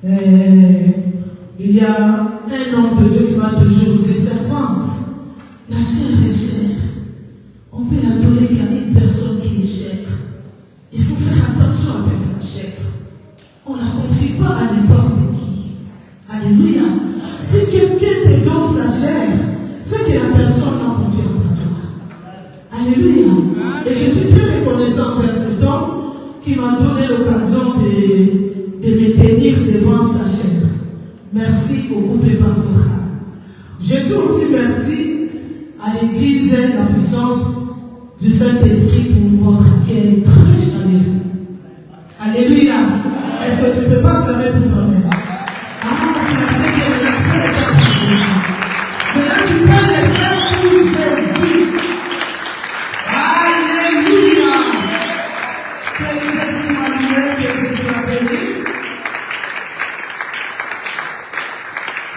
Il y a un homme de Dieu qui m'a toujours dit, servante, la chair est chère. On peut la donner qu'à une personne qui est chère. Il faut faire attention avec la chair. On ne la confie pas à n'importe qui. Alléluia. Si quelqu'un te donne sa chair, c'est que la personne a confiance en toi. Alléluia. Et je suis très reconnaissant envers cet homme qui m'a donné l'occasion de me tenir devant sa chair. Merci au groupe pastoral. Je dis aussi merci à l'Église, la puissance du Saint-Esprit pour votre accueil très chaleureux. Alléluia. Est-ce que tu ne peux pas clamer pour toi-même? Tu as fait que le très bien. Maintenant, tu peux le faire pour Jésus. Alléluia. Que Jésus soit loué, que Jésus soit béni.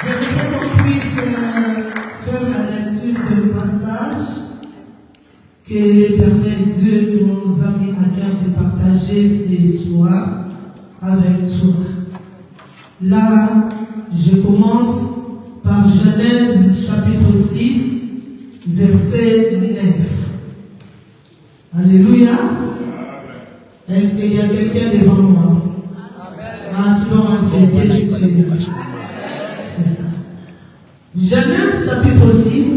J'aimerais qu'on puisse faire la lecture du passage que l'Éternel Dieu nous a mis à cœur de partager ce soir avec toi. Là, je commence par Genèse chapitre 6, verset 9. Alléluia. Il y a quelqu'un devant moi. Ah, tu dois manifester si tu veux. C'est ça. Genèse chapitre 6,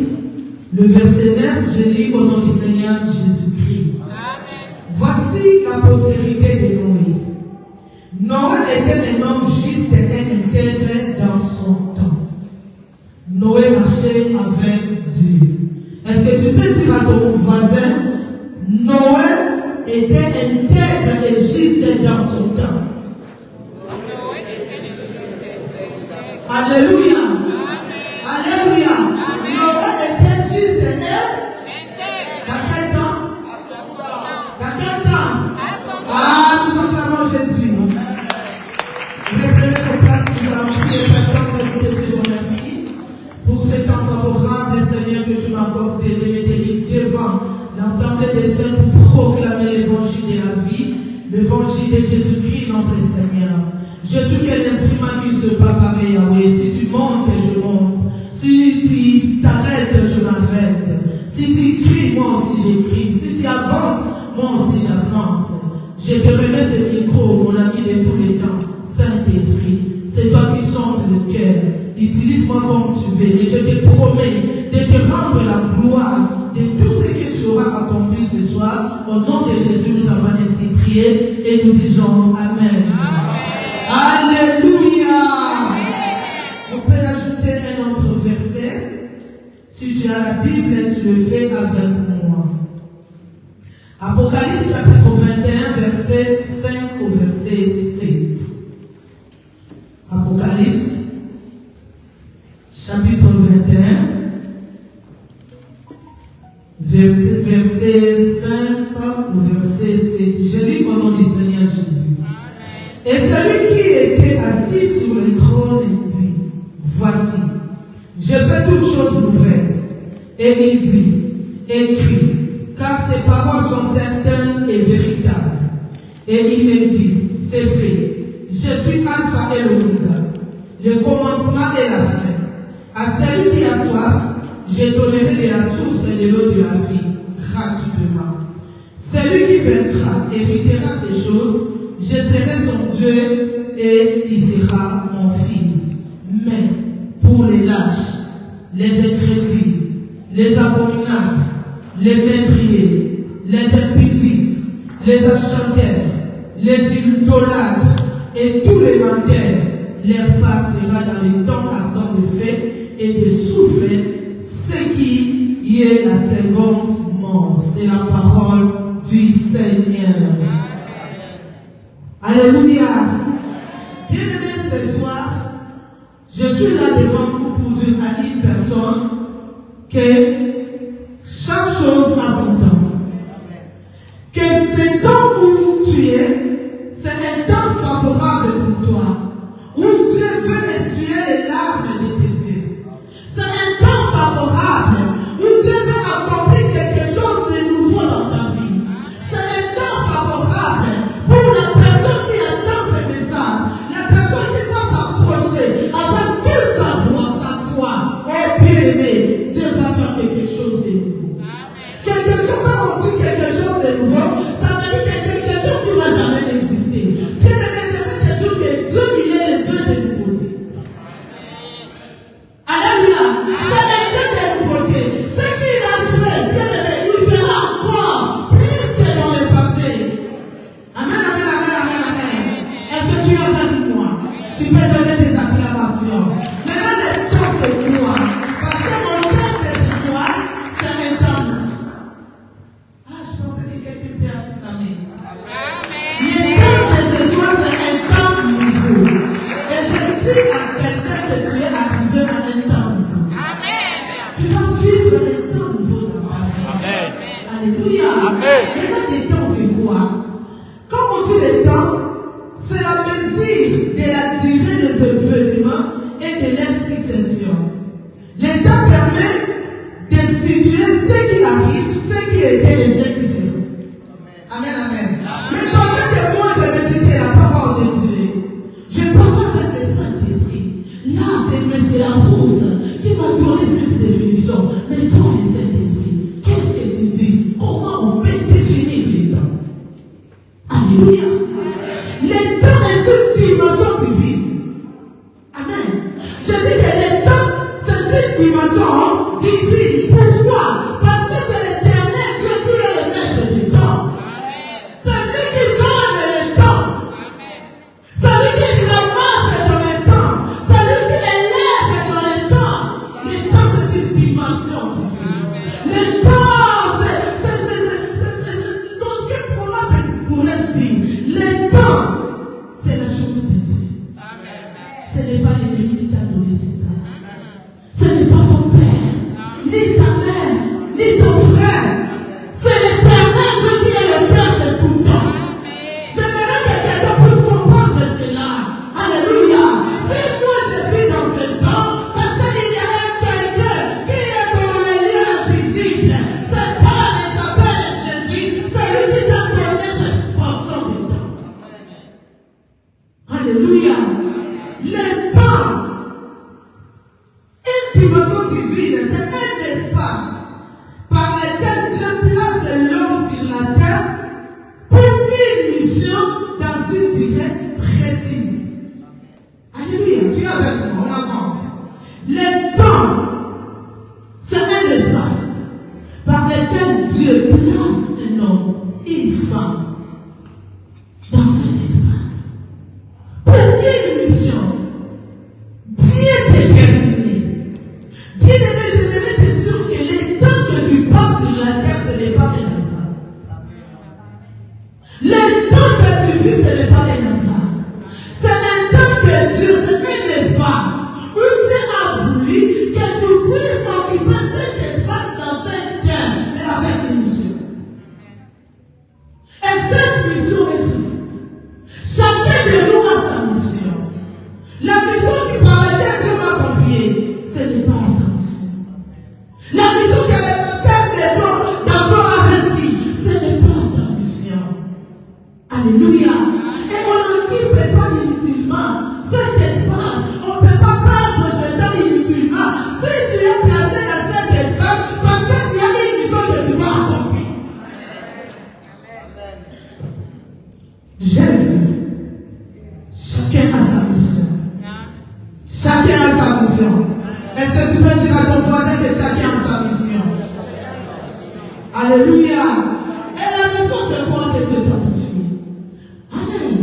le verset 9, je lis au nom du Seigneur Jésus-Christ. Voici la postérité de Noé. Noé était un homme juste et intègre dans son temps. Noé marchait avec Dieu. Est-ce que tu peux dire à ton voisin, Noé était intègre et juste dans son temps? Alléluia. Alléluia. Noé était juste et intègre. Dans quel temps? Dans quel temps? Ah, nous acclamons Jésus. Reprenez vos places, nous allons prier. Père, je te remercie pour ce temps favorable, Seigneur, que tu m'as accordé de me tenir devant l'ensemble des saints pour proclamer l'évangile de la vie, l'évangile de Jésus-Christ, notre Seigneur. Je suis qu'un instrument qui ne se bat par Yahweh. Si tu montes, je monte. Si tu t'arrêtes, je m'arrête. Si tu cries, moi aussi j'écris. Si tu avances, moi aussi j'avance. Je te remets ce micro, mon ami de tous les temps. Saint-Esprit, c'est toi qui sondes le cœur. Utilise-moi comme tu veux. Et je te promets de te rendre la gloire de tout ce que tu auras accompli ce soir. Au nom de Jésus, nous avons ainsi prié et nous disons Amen. Alléluia. On peut ajouter un autre verset. Si tu as la Bible, tu le fais avec moi. Apocalypse chapitre 21, verset 5 au verset 7. Apocalypse chapitre 21, verset 5 au verset 7. Je lis au nom du Seigneur Jésus. Et celui qui était assis sur le trône dit, voici, je fais toutes choses nouvelles. Et il dit, écris, car ces paroles sont certaines et véritables. Et il me dit, c'est fait. Je suis Alpha et l'Oméga, le commencement et la fin. À celui qui a soif, je donnerai de la source et de l'eau de la vie, gratuitement. Celui qui vaincra héritera ces choses. Je serai son Dieu et il sera mon fils. Mais pour les lâches, les incrédules, les abominables, les meurtriers, les impudiques, les acheteurs, les idolâtres et tous les menteurs, leur part sera dans les temps ardents de feu et de souffle, ce qui est la seconde mort. C'est la parole du Seigneur. Alléluia. Bien-aimés, ce soir, je suis là devant vous pour dire à une personne que chaque chose a son temps. Que ce temps où tu es, c'est un temps favorable pour toi. Où Dieu veut essuyer les larmes de tes yeux. C'est un temps favorable où Dieu veut accomplir quelque chose de nouveau dans ta vie. C'est un temps favorable pour la personne qui entend ce message, la personne qui va Tu peux donner des acclamations. Maintenant, le temps, c'est quoi? Parce que mon temps de ce soir, c'est un temps. Ah, je pensais que quelqu'un peut acclamer. Le temps de ce soir, c'est un temps nouveau. Et je dis à quelqu'un que tu es arrivé à un temps nouveau. Tu vas vivre un temps nouveau dans ta vie. Alléluia. Maintenant, le temps, c'est quoi? Quand on dit le temps, c'est la mesure de la durée des événements et de leur succession. Le temps permet de situer ce qui arrive, ce qui était et ce qui sera. Amen, amen. Mais pendant que moi je méditais la parole de Dieu, je parlais avec le Saint-Esprit. Là, c'est la rose qui m'a donné cette définition. Mais toi, le Saint-Esprit, qu'est-ce que tu dis? Comment on peut définir le temps? Alléluia. Le temps est une dimension divine. Amen. Je dis que le temps, c'est une dimension divine. Pourquoi? Parce que c'est l'éternel Dieu qui est le maître du temps. C'est lui qui donne le temps. C'est lui qui ramasse dans le temps. C'est lui qui élève dans le temps. Le temps, c'est une dimension divine. Le temps, c'est donc ce que comment pourrais-je dire? Le temps, c'est la chose de Dieu. Ce n'est pas l'ennemi qui t'a donné cet temps. Ce n'est pas ton père, ni ta mère, ni ton frère. C'est l'éternel Dieu qui est le Père de tout temps. J'aimerais que quelqu'un puisse comprendre cela. Alléluia. Si moi je vis dans ce temps, parce qu'il y a un quelqu'un qui est dans les lieux invisibles. Ce temps s'appelle Jésus. C'est lui qui t'a donné cette portion de temps. Alléluia. Le temps, une dimension divine, c'est un espace par lequel Dieu place l'homme sur la terre pour une mission dans une durée précise. Alléluia. Tu es avec moi, on avance. Le temps, c'est un espace par lequel Dieu place un homme, une femme dans cet espace pour une mission bien déterminée. Bien aimé, je voudrais te dire que le temps que tu passes sur la terre, ce n'est pas un hasard. Le temps que tu vis, ce n'est pas un hasard. C'est un temps que Dieu, c'est un espace où Dieu a voulu que tu puisses occuper cet espace dans cet temps, mais avec une mission. Et cette mission est précise. Chacun de nous a sa mission. La mission par laquelle Dieu m'a confiée, ce n'est pas ta mission. La mission que le pasteur d'abord a reçue, ce n'est pas ta mission. Alléluia. Et on n'occupe pas inutilement cet espace. On ne peut pas perdre ce temps inutilement. Si tu es placé dans cet espace, parce que tu as une mission que tu vas accomplir. Jésus, chacun a sa mission. Chacun a sa mission. Est-ce que tu peux dire à ton voisin que chacun a sa mission? Alléluia. Et la mission, c'est quoi que Dieu t'a confié? Amen.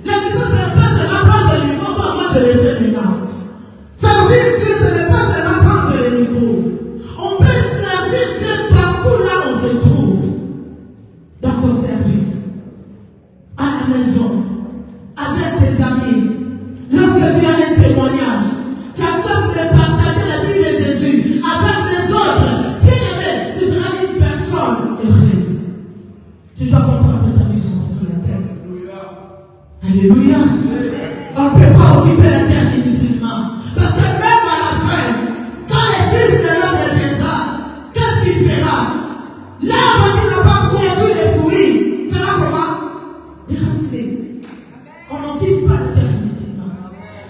La mission, ce n'est pas seulement prendre le micro comme moi je le fais maintenant. Servir Dieu, ce n'est pas seulement prendre le micro. On peut servir Dieu partout là où on se trouve. Dans ton service, à la maison, avec tes amis. Lorsque tu as un témoignage, tu acceptes de partager la vie de Jésus avec les autres. Bien aimé, tu seras une personne heureuse. Tu dois comprendre ta mission sur la terre. Alléluia. On ne peut pas occuper la terre inutilement. Parce que même à la fin, quand le Fils de l'homme reviendra, qu'est-ce qu'il fera? L'arbre qui n'a pas produit les fruits sera comment? Déraciné. On n'occupe pas la terre inutilement.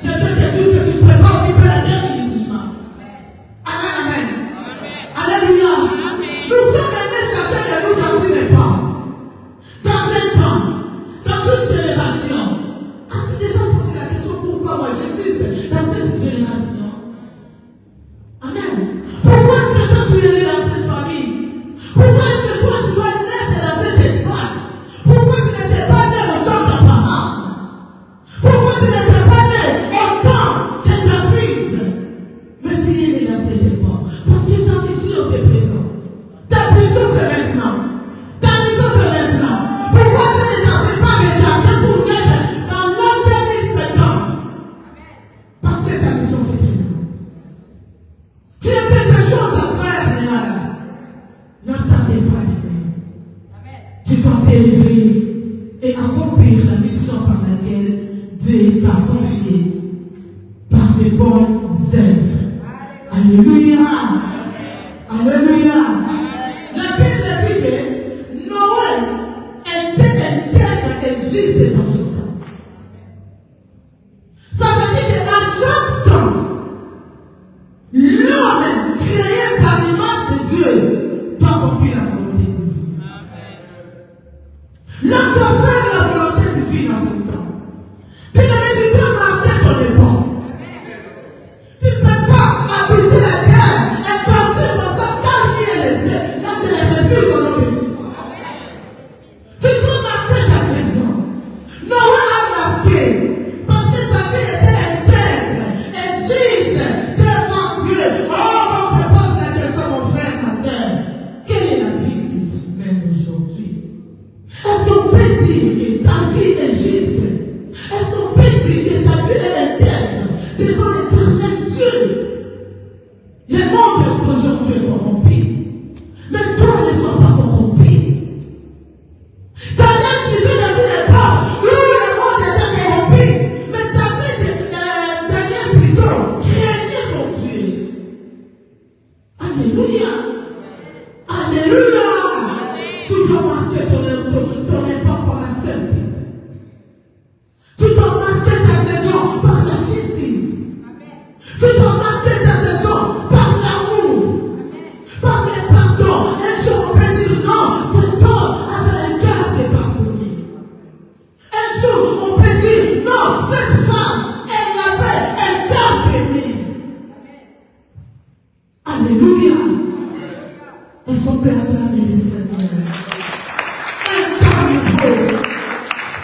Je veux te dire que tu ne peux pas occuper la terre inutilement. Amen, amen. Alléluia. Nous sommes menés chacun de nous dans une époque, dans un temps, dans une génération. As-tu déjà posé la question pourquoi moi j'existe dans cette génération? Amen. Pourquoi est-ce que toi tu es né dans cette famille? Pourquoi est-ce que toi tu dois naître dans cet espace? Pourquoi tu n'étais pas né au temps d'Abraham? Pourquoi tu n'étais pas né Dieu t'a confié par des bonnes œuvres. Alléluia. Alléluia. La Bible dit que Noé était intègre et juste dans son temps. Ça veut dire qu'à chaque temps, l'homme créé par l'image de Dieu doit accomplir la volonté divine. L'homme doit faire la volonté divine en son temps. Puis tu dois marquer ton époque. Tu ne peux pas habiter la terre et partir comme ça sans rien laisser. Là, je les refuse au nom de Jésus. Tu dois marquer ta saison. Noé a marqué parce que sa vie était intègre et juste devant Dieu. Oh, on te pose la question, mon frère, ma soeur. Quelle est la vie que tu mènes aujourd'hui? Est-ce qu'on peut dire que ta vie est juste? Est-ce qu'on peut dire que ta vie est intègre devant l'éternel Dieu? Le monde d'aujourd'hui est corrompu. Mais toi ne sois pas corrompu. Daniel vivait dans une époque où le monde était corrompu. Mais Daniel plutôt craignait son Dieu. Alléluia. Alléluia. Tu dois marquer ton époque par la sainteté. Tu dois marquer ta saison par la justice. Tu dois marquer ta saison par l'amour, par le pardon. Un jour on peut dire non, cet homme avait un cœur de pardonner. Un jour on peut dire non, cette femme, elle avait un cœur d'aimer. Alléluia. Est-ce qu'on peut acclamer le Seigneur? Un temps nouveau.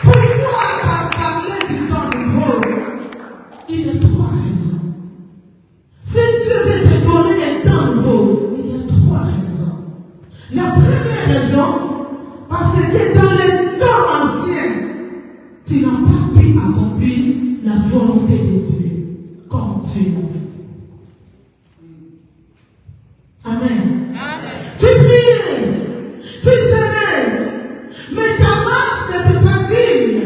Pourquoi parler du temps nouveau? Il y a trois raisons. Si Dieu veut te donner un temps nouveau, il y a trois raisons. La première raison, parce que dans le temps ancien, tu n'as pas pu accomplir la volonté de Dieu comme Dieu l'a fait. Amen. Tu priais, tu jeûnais, mais ta marche n'était pas digne.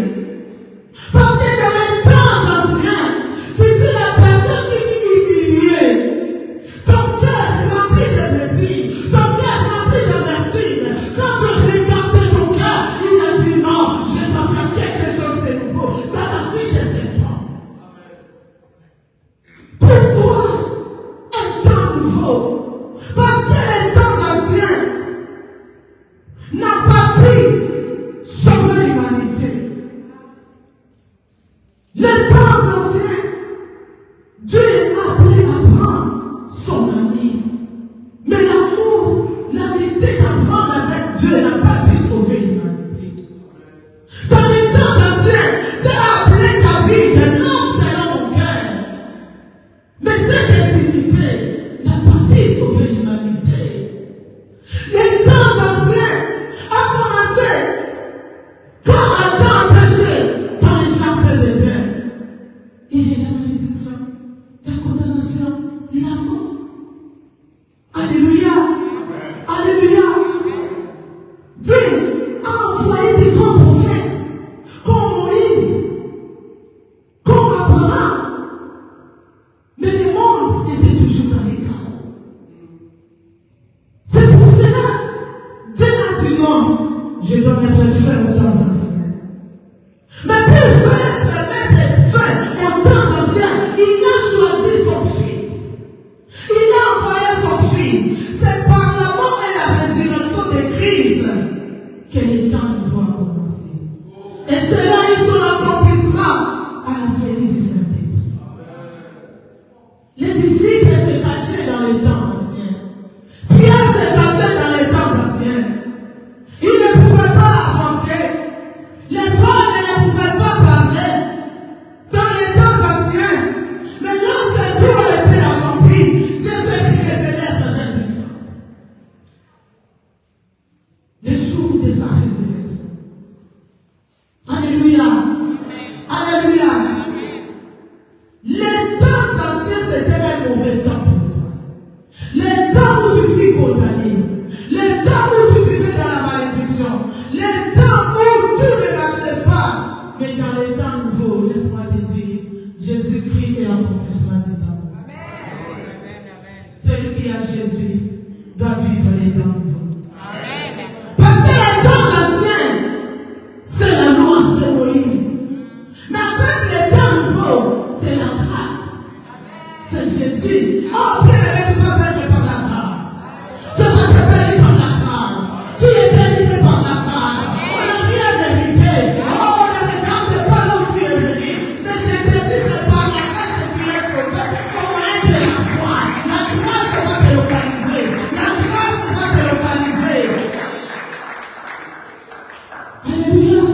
Parce que dans les temps anciens, tu es la personne qui vit humiliée. Ton cœur rempli de plaisir, ton cœur rempli d'amertume. Quand tu regardais ton cœur, il a dit non, je dois faire quelque chose de nouveau dans la vie de cet homme. Pourquoi un temps nouveau? Parce que les temps anciens n'ont pas pu sauver l'humanité. Les temps anciens, Dieu a appelé Abraham son ami. Mais l'amour, l'amitié d'Abraham avec Dieu n'a pas pu sauver l'humanité. Dans les temps anciens, Dieu a appelé David un homme selon mon cœur. Mais cette intimité n'a pas pu sauver l'humanité. Les temps anciens a commencé quand Adam a péché dans les jardins d'Éden. Il y a la malédiction, la condamnation, la mort. Alléluia. Alléluia. Dieu a envoyé des grands prophètes comme Moïse, comme Abraham. Mais le monde était toujours dans les chaos. C'est pour cela, Dieu a dit non, je dois mettre fin aux temps anciens. Mais pour mettre fin aux temps anciens, Jésus. Oh, bien-aimé, tu vas vaincre par la grâce. Tu vas te bénir par la grâce. Tu es délivré par la grâce. On n'a rien mérité. Oh, ne regarde pas là où tu es venu. Mais je te dis, c'est par la grâce que tu es sauvé. Au moyen de la foi. La grâce va te localiser. La grâce va te localiser. Alléluia.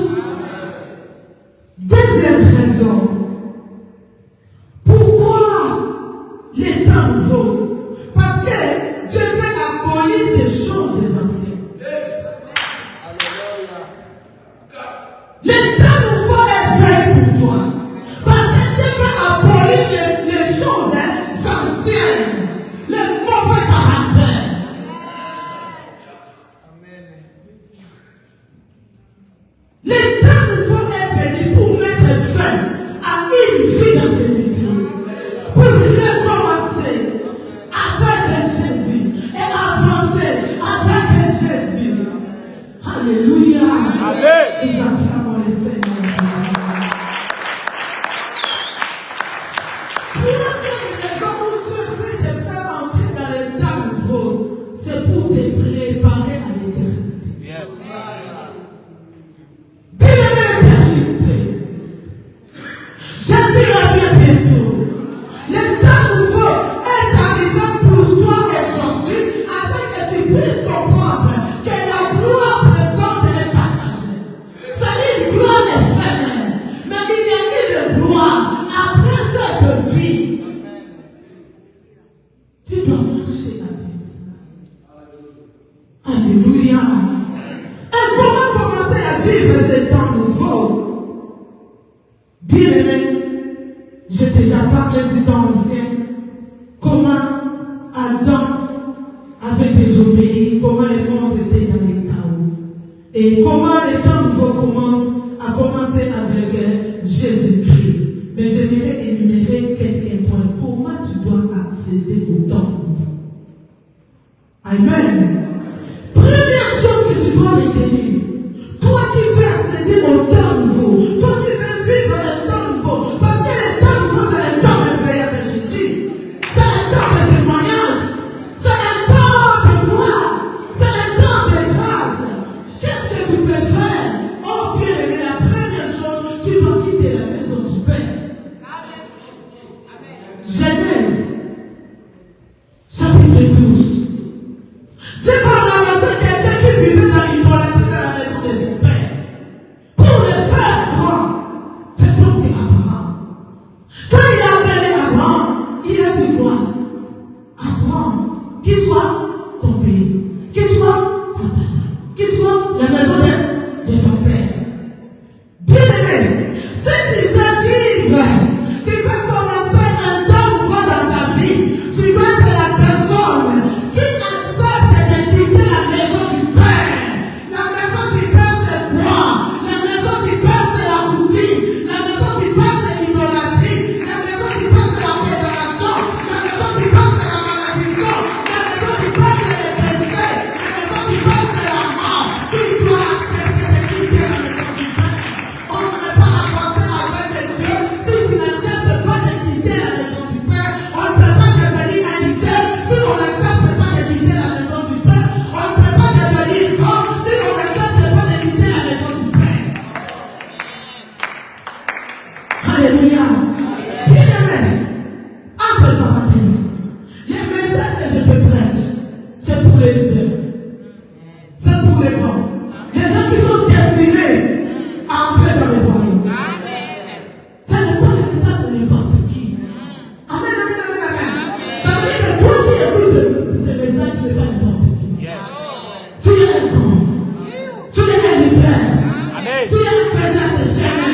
Deuxième raison. Pourquoi les temps nouveaux? Parce que Dieu veut abolir des choses anciennes. Les temps nouveaux est fait pour toi. Parce que Dieu veut abolir les choses anciennes. Le mauvais caractère. Les temps nouveaux est venu pour mettre fin à une vie d'ancienneté. Pour recommencer avec Jésus et avancer avec Jésus. Alléluia. Amen. Nous acclamons le Seigneur. Troisième raison où Dieu veut te faire entrer dans les temps nouveaux, c'est pour te préparer à l'éternité. Yes. Bien-aimé, l'éternité. Jésus revient bientôt. Le temps nouveau est arrivé pour toi aujourd'hui afin que tu puisses comprendre que la gloire présente est passagère. C'est une gloire éphémère. Mais il y a une gloire après cette vie. Tu dois marcher avec ça. Alléluia. Et comment commencer à vivre ce temps nouveau? Bien-aimé, j'ai déjà parlé du temps ancien. Comment Adam avait désobéi, comment les mondes étaient dans les chaos. Et comment les temps nouveaux commencent à commencer avec Jésus-Christ. Mais je vais énumérer quelques points. Comment tu dois accéder au temps nouveau? Amen. Première chose que tu dois retenir. Toi qui veux accéder au temps nouveau, toi qui veux vivre le temps nouveau, parce que le temps nouveau c'est le temps de veiller avec Jésus, c'est le temps de témoignage, c'est le temps de gloire, c'est le temps de grâce. Qu'est-ce que tu peux faire? Oh bien-aimé, la première chose, tu dois quitter la maison du Père. Genèse, chapitre 12. Dieu va ramasser quelqu'un qui vivait dans l'idolâtrie de la maison de ses pères. Pour le faire grand, c'est comme c'est Abraham. Quand il a appelé Abraham, il a dit quoi? Abraham, quitte soit ton pays, quitte soit ta terre, quitte soit la maison de ton père. Bien-aimé, si tu veux vivre, tu veux commencer un temps nouveau dans ta vie, tu veux être la personne qui accepte de quitter la maison du Père. La maison du Père, c'est quoi? La maison du Père, c'est la routine. La maison du Père, c'est l'idolâtrie. La maison du Père, c'est la fédération. La maison du Père, c'est la malédiction. La maison du Père, c'est les péchés. La maison du Père, c'est la mort. Tu dois accepter de quitter la maison du Père. On ne peut pas avancer avec Dieu si tu n'acceptes pas de quitter la maison du Père. On ne peut pas devenir un leader si on n'accepte pas de quitter la maison du Père. On ne peut pas devenir grand si on n'accepte pas de quitter la maison du Père. Alléluia. Bien-aimé, entre parenthèses, les messages que je te prêche, c'est pour les leaders. C'est pour les grands. Les gens qui sont destinés à entrer dans les foyers. Ça n'est pas le message de n'importe qui. Amen, amen, amen, amen. Ça veut dire que toi qui écoutes ce message, ce n'est pas n'importe qui. Tu es un grand. Tu es un leader. Amen. Tu es un faiseur de chemin.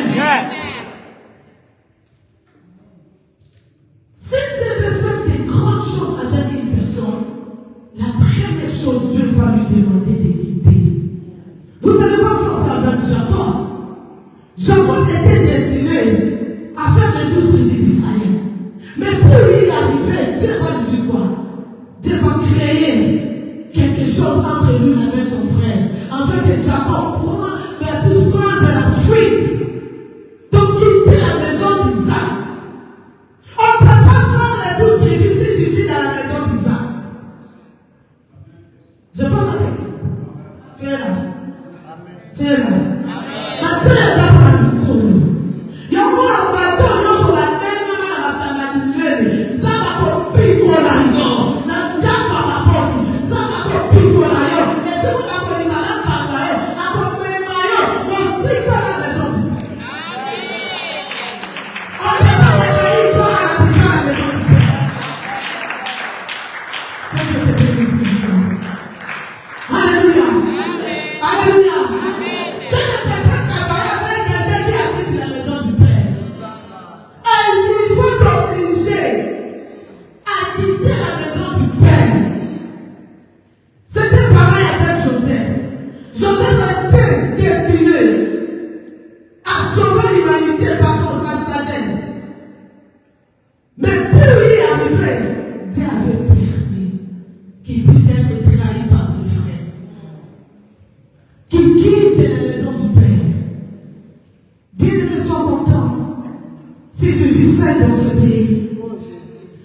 si tu vis seul dans ce pays.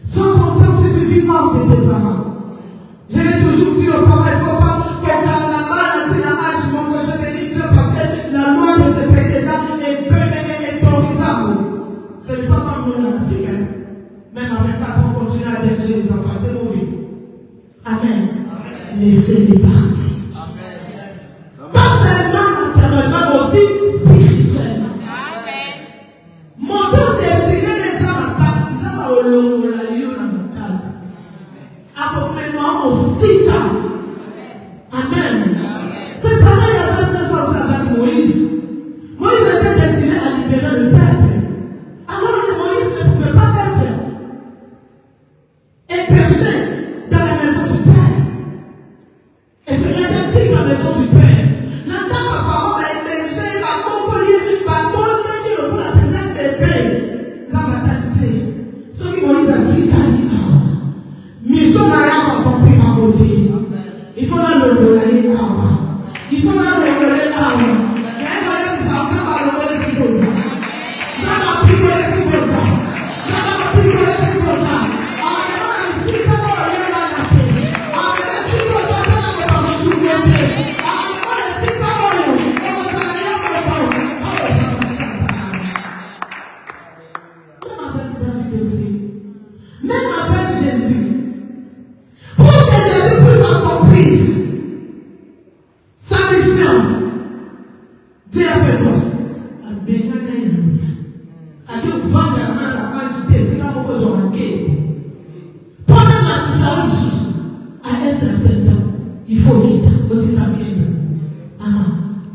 Sois content si tu vis hors de tes parents. Je l'ai toujours dit aux parents, il ne faut pas que quand la main dans la âge, que je bénis Dieu parce que la loi de ce pays déjà est autorisable. Ce n'est pas comme nous en Afrique. Même avec 4 ans, on continue à berger les enfants. C'est mauvais. Amen. Laissez-les partir. Pas seulement naturellement, mais aussi spirituellement. Mon don destiné les hommes à casse, ils ont au long de la lion à ma case. Accompagnement aussi calme. Amen. C'est pareil avec le sens avec Moïse. Moïse était destiné à libérer le peuple. Alors que Moïse ne pouvait pas être hébergé dans la maison du Père. Et c'est interdit dans la maison du Père. L'entend que Pharaon va héberger, il va contrôler, il va donner le coup la présence des pays. Ça va t'arrêter. Ce qui Moïse a dit, mission n'a rien à compris à côté. Il faut la le il faut la le même avec Jésus, pour que Jésus puisse accomplir sa mission, Dieu a fait quoi? Pendant à un certain temps, il faut quitter.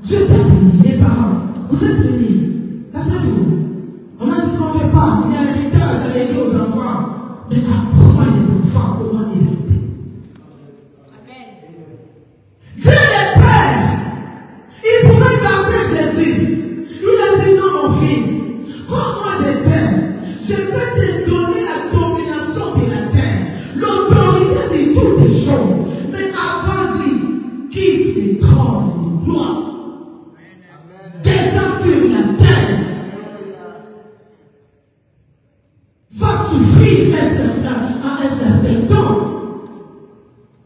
Dieu t'a béni, les parents, vous êtes bénis. Laissez-vous. On a dit ce qu'on ne fait pas. Il y a un héritage à léguer aux enfants. Mais apprends les enfants comment hériter. Dieu est Père. Il pouvait garder Jésus. Il a dit non, mon fils. Comme moi je t'aime, je vais te donner la domination de la terre, l'autorité sur toutes les choses. Mais avant-y, quitte les trônes, les gloires. Descends sur la terre. Va souffrir à un certain temps.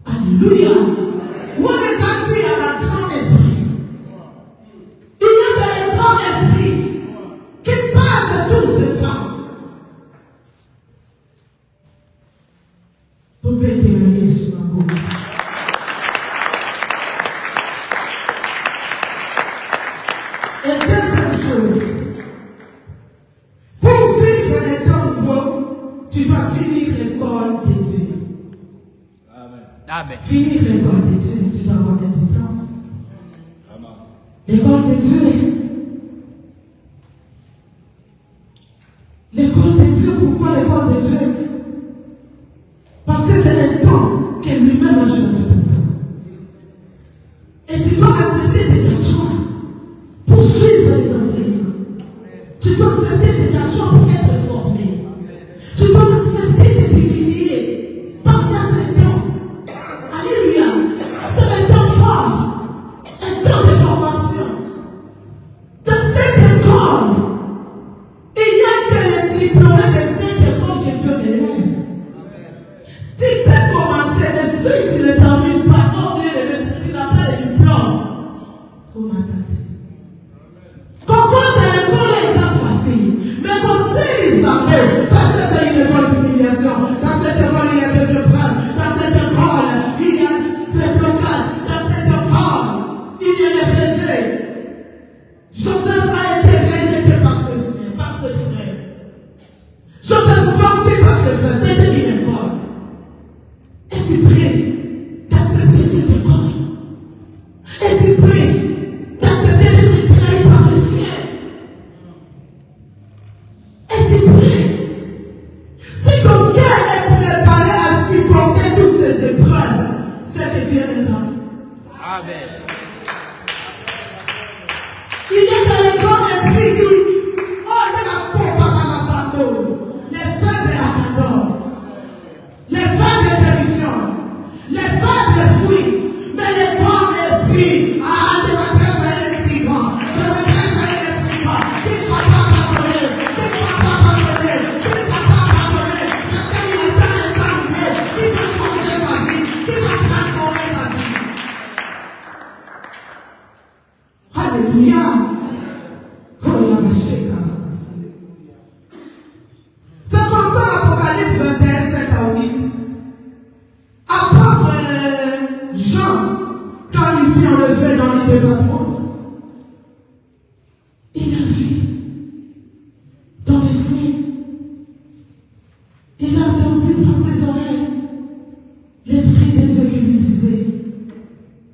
Alléluia. Où est les appui à la grande esprit? Il y a des grands esprits qui passent tout ce temps. Pour péter la vie sur ma bouche. Et deuxième chose, pour vivre les temps nouveaux, tu dois finir l'école de Dieu. Amen. Finir l'école de Dieu, tu dois avoir un diplôme. L'école de Dieu. L'école de Dieu, pourquoi l'école de Dieu? Parce que c'est le temps que lui-même a choisi pour toi. Et tu dois accepter de t'asseoir pour suivre les enseignements. Tu dois accepter de t'asseoir pour être formé. Tu dois accepter de t'humilier par ta Seigneur. Alléluia. C'est un temps fort, un temps de formation. Dans cette école, il n'y a que les diplômés de cette école que Dieu élève. Si tu peux commencer, mais si tu ne termines pas, si tu n'as pas le diplôme, comment t'attends? Comprendre dans l'école est facile, mais aussi les appels, parce que c'est une école d'humiliation. Dans cette école, il y a des épreuves. Dans cette école, il y a des blocages. Dans cette école, il y a des rejets. Joseph a été rejeté par ses frères. Joseph vendu par ses frères. C'était une école. Es-tu prêt d'accepter cette école? Es-tu prêt d'accepter d'être trahi par le ciel? Es-tu prêt? Si ton cœur est préparé à supporter toutes ces épreuves, c'est que Dieu est grand. Amen. Il y a dans les grands esprits qui oh, ne la combat pas m'abandonne. Les faibles abandonnent. Les faibles démissionnent. Les faibles fuient. Mais les grands esprits, je m'adresse à un esprit grand. Je m'adresse à un esprit grand. Qui ne va pas abandonner. Qui ne va pas abandonner. fut enlevé dans l'île de Patmos. Il a vu dans les signes. Il a entendu par ses oreilles l'Esprit de Dieu qui lui disait,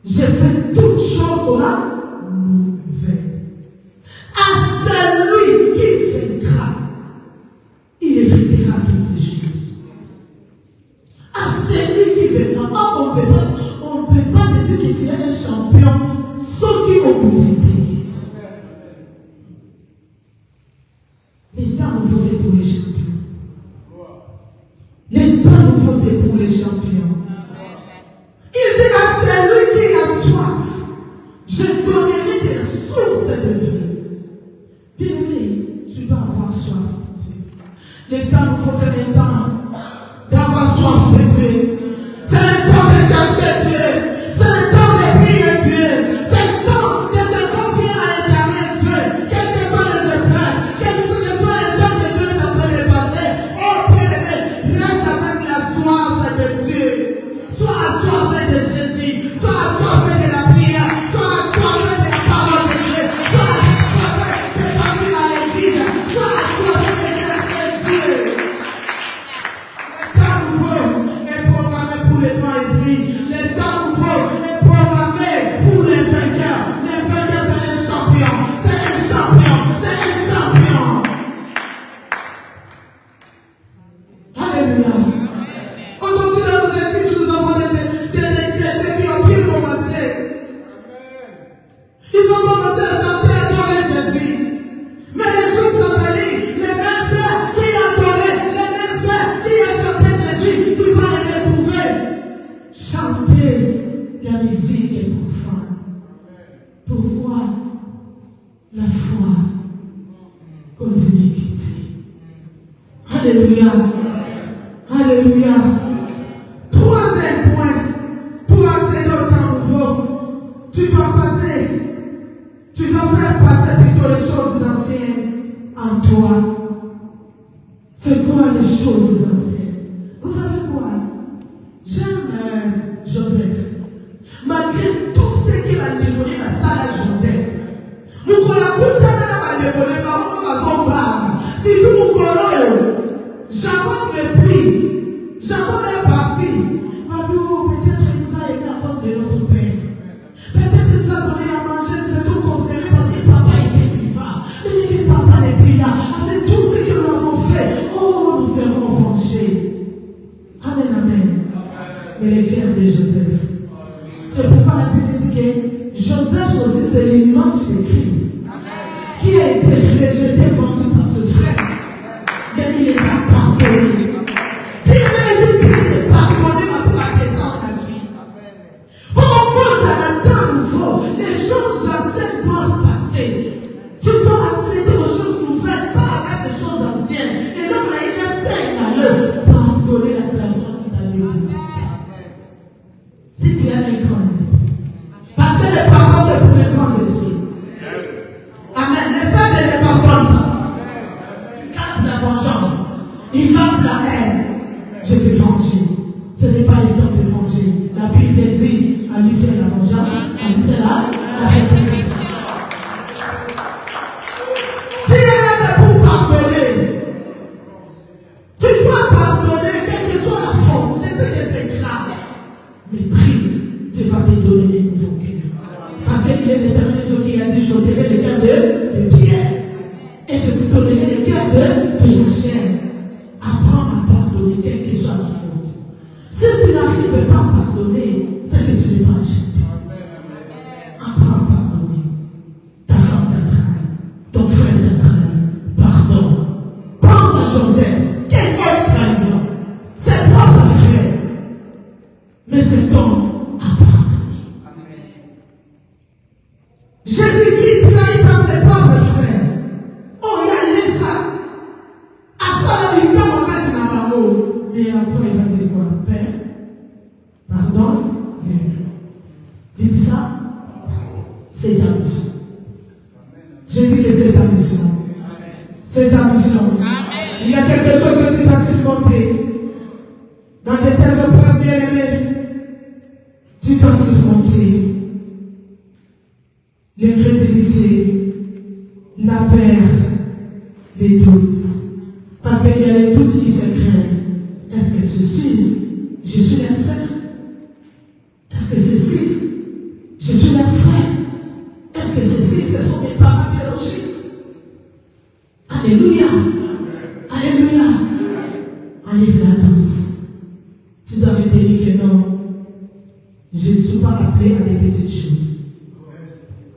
j'ai fait toutes choses pour la nouvelle. À celui qui vaincra, il héritera toutes ces choses. À celui qui vaincra, on ne peut pas te dire que tu es un champion, sauf qui ont boudité. Les temps nouveaux, c'est pour les champions. Les temps nouveaux, c'est pour les champions. Il dit à celui qui a soif, je donnerai des sources de vie. Bien-aimé, tu dois avoir soif de Dieu. Les temps nouveaux, c'est les temps d'avoir soif de Dieu. C'est le temps de chercher Dieu. C'est le temps de prier Dieu. C'est le temps de se confier à l'éternel Dieu. Quelles que soient les épreuves, quels que soient les temps que Dieu est en train de passer. Oh bien-aimé, reste avec la soif de Dieu. Sois assoiffé de Jésus. Sois assoiffé de la prière. Sois assoiffé de la parole de Dieu. Sois assoiffé de partir à l'église. Sois assoiffé de chercher Dieu. Le temps nouveau est programmé pour les grands esprits. Le temps nouveau est programmé pour les vainqueurs. Les vainqueurs, c'est les champions. C'est les champions. C'est les champions. Alléluia. Aujourd'hui, dans nos églises, nous avons des chrétiens qui ont pu commencer. Ils ont commencé à chanter et adorer Jésus. Mais les jours sont venus, les mêmes frères qui adoraient, les mêmes frères qui ont chanté Jésus, tu vas les retrouver. Chanter la musique est profane. Pourquoi la foi continue à quitter? Alléluia. Alléluia. Troisième point, pour accéder au temps nouveau, tu dois faire passer plutôt les choses anciennes en toi. C'est quoi les choses anciennes? Vous savez quoi? J'aime Joseph. Malgré tout ce qu'il a dévoilé dans ça à Joseph, nous connaissons tout à dévoilé dans si tout nous connaissons, Jacob ne prie. Jacob est parti. Peut-être qu'il nous a aimé à cause de notre père. Peut-être qu'il nous a donné à manger, nous étions considérés parce que papa était vivant. Et que papa n'est plus là. Avec tout ce que nous avons fait, oh, nous serons vengés. Amen, amen. Mais les cœurs de Joseph. C'est pourquoi la Bible dit que Joseph aussi, c'est l'image de Christ. Qui a été rejeté, vendu par ce frère. Mais il les a pardonnés. Il mérite de pardonner pour la présence de la vie. Pour dans le temps nouveau, les choses anciennes doivent passer. Tu dois accéder aux choses nouvelles, pas avec les choses anciennes. Et donc là, il enseigne à eux, pardonner la personne qui t'a blessé. Si tu as les grands esprits. Parce que les paroles, c'est pour les grands esprits. Amen. Les femmes ne les pardonnent pas. Ils gardent la vengeance. Ils gardent la haine. Je vais venger. Ce n'est pas le temps de venger. La Bible dit, à lui c'est la vengeance, à lui c'est la rétribution. Tu es là pour pardonner. Tu dois pardonner, quelle que soit la faute. C'est ce que c'est grave. Mais prie, Dieu va te donner les nouveaux cœurs. Parce qu'il est l'éternel Dieu qui a dit, je donnerai le cœur de pierre. Et je te donnerai le cœur de chair. Apprends à pardonner, quelle que soit la faute. Si tu n'arrives pas à pardonner, c'est que tu n'es pas un champion. Apprends à pardonner. Ta femme t'a trahi, ton frère t'a trahi. Pardon. Pense à Joseph. Quelle trahison. C'est propre frère. Mais cet homme a pardonné. Jésus-Christ trahi par ses propres frères. Oh, il a laissé ça. À ça, il tombe en fait dans l'amour. Mais après, il va dire quoi? Père, pardon. Il dit ça. C'est ta mission. Je dis que c'est ta mission. C'est ta mission. Il y a quelque chose que tu vas surmonter. Dans des telles épreuves bien aimées, tu dois surmonter. l'incrédulité, la peur, les doutes. Parce qu'il y a les doutes qui se créent. Est-ce que je suis la sœur? Est-ce que ceci, je suis la frère? Est-ce que ceci, ce sont des parents biologiques? Alléluia. Alléluia. Enlève la doute. Tu dois me dire que non. Je ne suis pas appelé à des petites choses.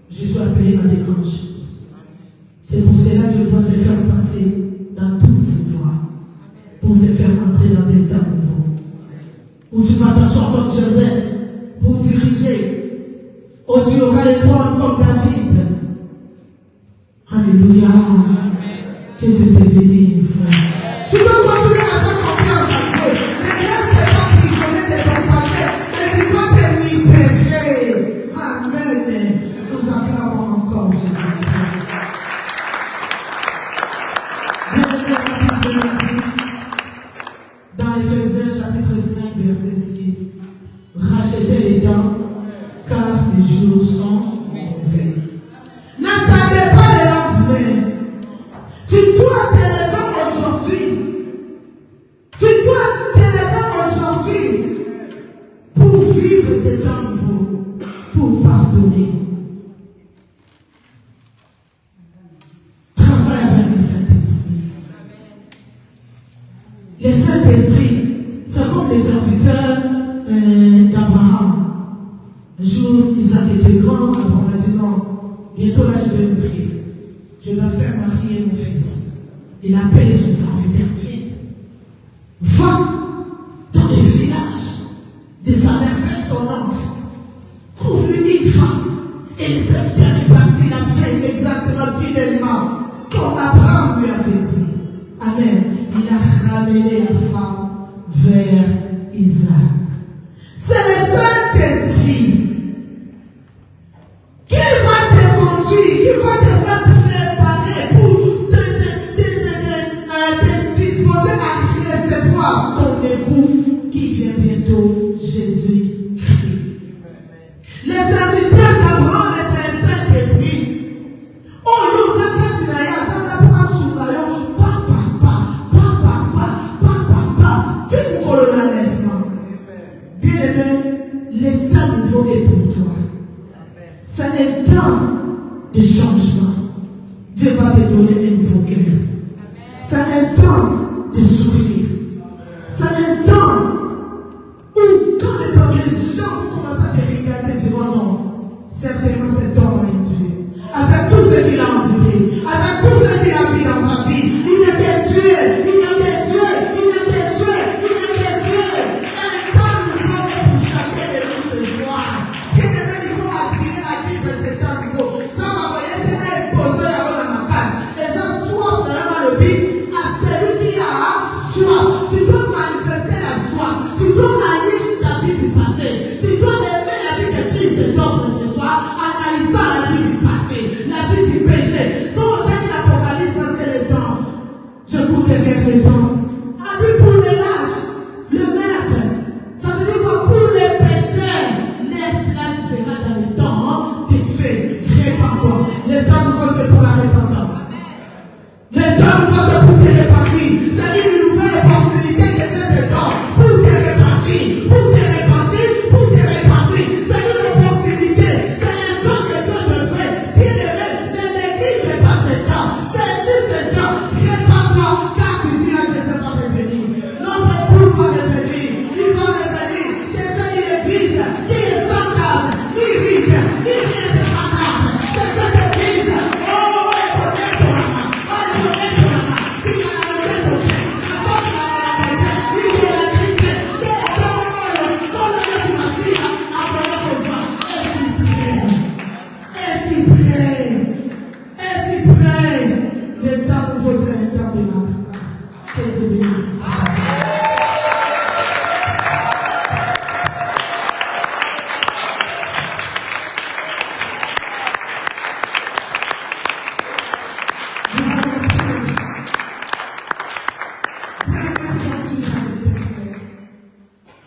Je suis appelé à des grandes choses. C'est pour cela que je dois te faire passer dans toutes ces voies pour te faire entrer dans cet état nouveau. Où tu vas t'asseoir comme Joseph pour diriger. Où tu auras les trônes comme David. Alléluia. Que Dieu te bénisse. Tu dois continuer à faire confiance à Dieu. Ne reste pas prisonnier de ton passé, mais tu dois te libérer. Amen. Nous acclamons encore Jésus. Dans Ephésiens chapitre 5, verset 6, rachetez les dents, car les jours sont mauvais. N'attendez pas le lendemain. Tu dois te lever aujourd'hui. Tu dois te lever aujourd'hui pour vivre ce temps nouveau, pour pardonner. Travaille avec le Saint-Esprit. Le Saint-Esprit, c'est comme les serviteurs d'Abraham. Un jour, Isaac était grand, Abraham a dit non, bientôt là je vais mourir. Je dois faire marier mon fils. Il appelle son serviteur qui va dans les villages des Amérindiens, son oncle, trouve-lui une femme. Et le serviteur est parti, il a fait exactement fidèlement comme Abraham lui avait dit. Amen. Il a ramené la femme vers Isaac. C'est le Saint-Esprit qui va te conduire, qui va te faire préparer pour te disposer à recevoir ton époux qui vient bientôt, Jésus-Christ. Les serviteurs d'Abraham, c'est le Saint-Esprit. Oh, nous avons dit là, ça n'a pas souffert. Bien aimé, l'état nouveau est pour toi. C'est un temps de changement. Dieu va te donner un nouveau cœur. C'est un temps de sourire. C'est un temps où, quand les gens commencent à te regarder, tu dis non, certainement cet homme est Dieu. Avec tout ce qu'il a enduré, avec tout ce qu'il a vu dans sa vie, il y a des dieux, il y a des dieux, il y a des dieux, il y a des dieux. Un temps nouveau est pour chacun de nous ce soir. Bien aimé, il faut aspirer à vivre cet temps nouveau. Ça va voyer que imposer avant la macasse. Et ça soif dans le but à celui qui a soif. Tu dois manifester la soif. Tu dois haïr ta vie du passé. Tu dois aimer la vie de Christ de ton ce soir, analysant la vie du passé, la vie du péché. Faut retenir l'Apocalypse parce que le temps, je cours derrière le temps.